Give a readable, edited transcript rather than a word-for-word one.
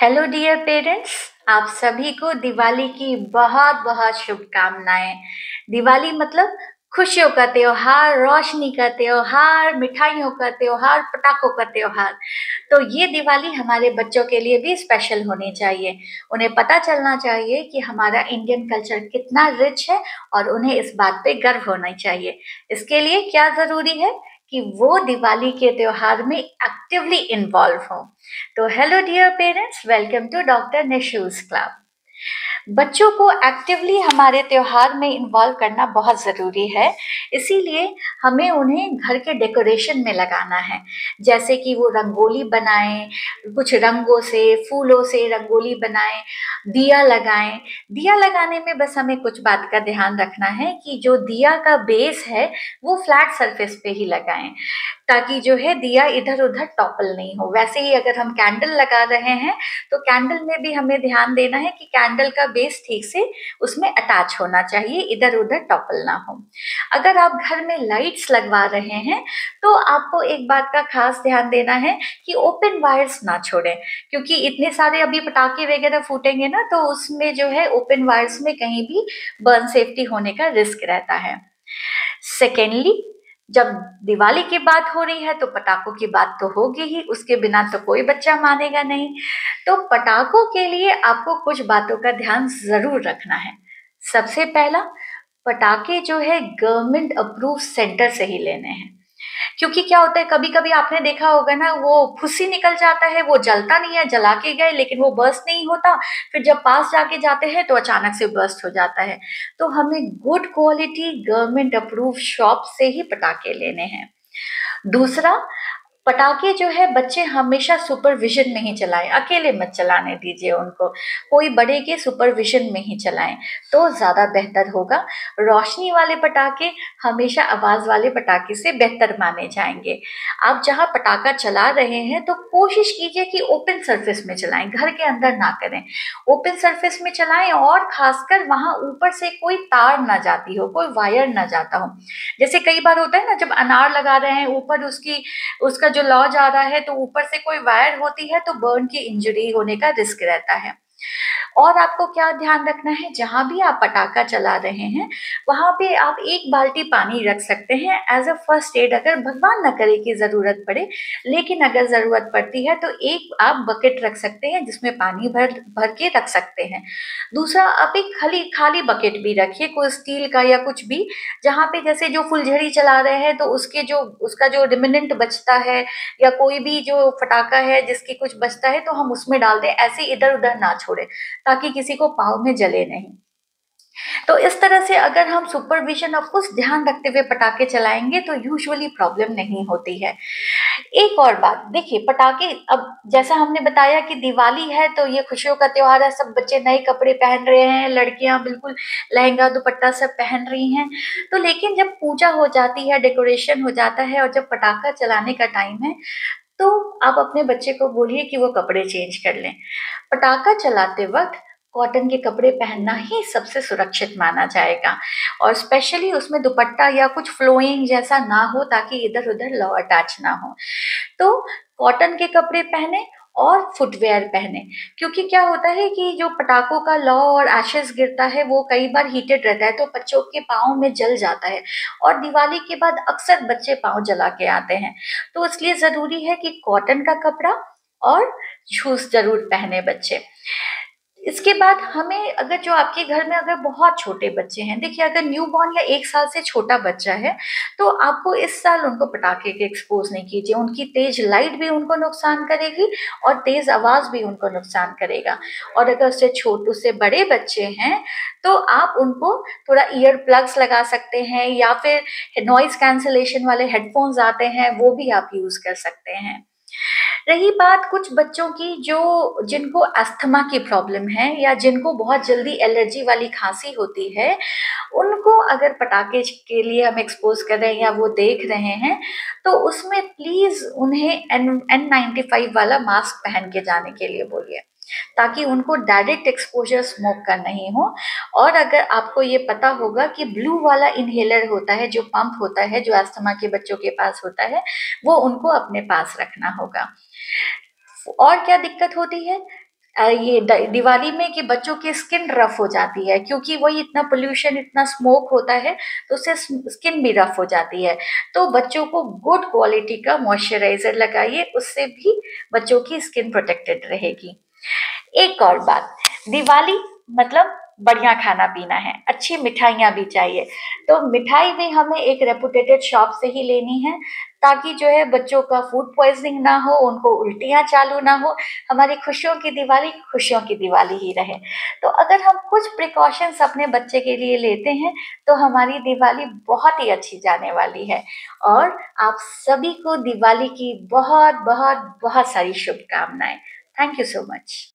Hello dear parents. आप सभी को दिवाली की बहुत बहुत शुभकामनाएं। दिवाली मतलब खुशियों का त्योहार, रोशनी का त्योहार, मिठाइयों का त्योहार, पटाखों का त्योहार। तो ये दिवाली हमारे बच्चों के लिए भी स्पेशल होनी चाहिए। उन्हें पता चलना चाहिए कि हमारा इंडियन कल्चर कितना रिच है और उन्हें इस बात पे गर्व होना चाहिए। इसके लिए क्या जरूरी है कि वो दिवाली के त्योहार में एक्टिवली इन्वॉल्व हो। तो hello dear parents, welcome to doctor Nishu's club. बच्चों को एक्टिवली हमारे त्योहार में इन्वॉल्व करना बहुत ज़रूरी है। इसीलिए हमें उन्हें घर के डेकोरेशन में लगाना है। जैसे कि वो रंगोली बनाएं, कुछ रंगों से, फूलों से रंगोली बनाएं, दिया लगाएं। दिया लगाने में बस हमें कुछ बात का ध्यान रखना है कि जो दिया का बेस है वो फ्लैट सरफेस पे ही लगाएं, ताकि जो है दिया इधर उधर टॉपल नहीं हो। वैसे ही अगर हम कैंडल लगा रहे हैं तो कैंडल में भी हमें ध्यान देना है कि कैंडल का बेस ठीक से उसमें अटैच होना चाहिए, इधर उधर टॉपल ना हो। अगर आप घर में लाइट्स लगवा रहे हैं तो आपको एक बात का खास ध्यान देना है कि ओपन वायर्स ना छोड़ें, क्योंकि इतने सारे अभी पटाखे वगैरह फूटेंगे ना, तो उसमें जो है ओपन वायर्स में कहीं भी बर्न सेफ्टी होने का रिस्क रहता है। सेकेंडली, जब दिवाली की बात हो रही है तो पटाखों की बात तो होगी ही, उसके बिना तो कोई बच्चा मानेगा नहीं। तो पटाखों के लिए आपको कुछ बातों का ध्यान जरूर रखना है। सबसे पहला, पटाखे जो है गवर्नमेंट अप्रूव सेंटर से ही लेने हैं। क्योंकि क्या होता है, कभी कभी आपने देखा होगा ना, वो फुस्सी निकल जाता है, वो जलता नहीं है, जला के गए लेकिन वो बर्स्ट नहीं होता, फिर जब पास जाके जाते हैं तो अचानक से बर्स्ट हो जाता है। तो हमें good quality government approve shop से ही पटाखे लेने हैं। दूसरा, पटाखे जो है बच्चे हमेशा सुपरविजन में ही चलाएं, अकेले मत चलाने दीजिए उनको, कोई बड़े के सुपरविजन में ही चलाएं तो ज्यादा बेहतर होगा। रोशनी वाले पटाखे हमेशा आवाज वाले पटाखे से बेहतर माने जाएंगे। आप जहां पटाखा चला रहे हैं तो कोशिश कीजिए कि ओपन सरफेस में चलाएं, घर के अंदर ना करें, ओपन सरफेस में चलाएं, और खासकर वहां ऊपर से कोई तार ना जाती हो, कोई वायर ना जाता हो। जैसे कई बार होता है ना, जब अनार लगा रहे हैं, ऊपर उसका जो लॉज आ रहा है तो ऊपर से कोई वायर होती है तो बर्न की इंजरी होने का रिस्क रहता है। और आपको क्या ध्यान रखना है, जहां भी आप पटाखा चला रहे हैं वहां पे आप एक बाल्टी पानी रख सकते हैं एज अ फर्स्ट एड, अगर भगवान न करे कि जरूरत पड़े। लेकिन अगर जरूरत पड़ती है तो एक आप बकेट रख सकते हैं जिसमें पानी भर भर के रख सकते हैं। दूसरा, आप एक खाली खाली बकेट भी रखिए, कोई स्टील का या कुछ भी, जहाँ पे जैसे जो फुलझड़ी चला रहे हैं तो उसका जो रिमिनेंट बचता है, या कोई भी जो फटाका है जिसकी कुछ बचता है तो हम उसमें डाल दें, ऐसे इधर उधर ना छोड़े ताकि किसी को पाँव में जले नहीं। तो इस तरह से अगर हम सुपरविजन और कुछ ध्यान रखते हुए पटाखे चलाएंगे तो यूजुअली प्रॉब्लम नहीं होती है। एक और बात देखिए, पटाखे, अब जैसा हमने बताया कि दिवाली है तो ये खुशियों का त्योहार है, सब बच्चे नए कपड़े पहन रहे हैं, लड़कियां बिल्कुल लहंगा दुपट्टा सब पहन रही हैं। तो लेकिन जब पूजा हो जाती है, डेकोरेशन हो जाता है और जब पटाखा चलाने का टाइम है तो आप अपने बच्चे को बोलिए कि वो कपड़े चेंज कर लें। पटाखा चलाते वक्त कॉटन के कपड़े पहनना ही सबसे सुरक्षित माना जाएगा, और स्पेशली उसमें दुपट्टा या कुछ फ्लोइंग जैसा ना हो ताकि इधर उधर लौ अटैच ना हो। तो कॉटन के कपड़े पहने और फुटवेयर पहने, क्योंकि क्या होता है कि जो पटाखों का लौ और एशेस गिरता है वो कई बार हीटेड रहता है तो बच्चों के पाँव में जल जाता है, और दिवाली के बाद अक्सर बच्चे पाँव जला के आते हैं। तो इसलिए जरूरी है कि कॉटन का कपड़ा और शूज जरूर पहने बच्चे। इसके बाद हमें, अगर जो आपके घर में अगर बहुत छोटे बच्चे हैं, देखिए अगर न्यू बॉर्न या 1 साल से छोटा बच्चा है तो आपको इस साल उनको पटाखे के एक्सपोज नहीं कीजिए, उनकी तेज लाइट भी उनको नुकसान करेगी और तेज आवाज भी उनको नुकसान करेगा। और अगर उससे छोटू से बड़े बच्चे हैं तो आप उनको थोड़ा ईयर प्लग्स लगा सकते हैं, या फिर नॉइज कैंसलेशन वाले हेडफोन्स आते हैं वो भी आप यूज कर सकते हैं। रही बात कुछ बच्चों की जो जिनको अस्थमा की प्रॉब्लम है या जिनको बहुत जल्दी एलर्जी वाली खांसी होती है, उनको अगर पटाखे के लिए हम एक्सपोज कर रहे हैं या वो देख रहे हैं तो उसमें प्लीज उन्हें N95 वाला मास्क पहन के जाने के लिए बोलिए, ताकि उनको डायरेक्ट एक्सपोजर स्मोक का नहीं हो। और अगर आपको ये पता होगा कि ब्लू वाला इनहेलर होता है, जो पंप होता है, जो अस्थमा के बच्चों के पास होता है, वो उनको अपने पास रखना होगा। और क्या दिक्कत होती है, ये दिवाली में कि बच्चों की स्किन रफ हो जाती है, क्योंकि वही इतना पोल्यूशन, इतना स्मोक होता है, तो उससे स्किन भी रफ हो जाती है। तो बच्चों को गुड क्वालिटी का मॉइस्चराइजर लगाइए, उससे भी बच्चों की स्किन प्रोटेक्टेड रहेगी। एक और बात, दिवाली मतलब बढ़िया खाना पीना है, अच्छी मिठाइयाँ भी चाहिए। तो मिठाई भी हमें एक रेपुटेटेड शॉप से ही लेनी है, ताकि जो है बच्चों का फूड पॉइज़निंग ना हो, उनको उल्टियाँ चालू ना हो, हमारी खुशियों की दिवाली खुशियों की दिवाली ही रहे। तो अगर हम कुछ प्रिकॉशंस अपने बच्चे के लिए लेते हैं, तो हमारी दिवाली बहुत ही अच्छी जाने वाली है। और आप सभी को दिवाली की बहुत-बहुत बहुत सारी शुभकामनाएँ। Thank you so much.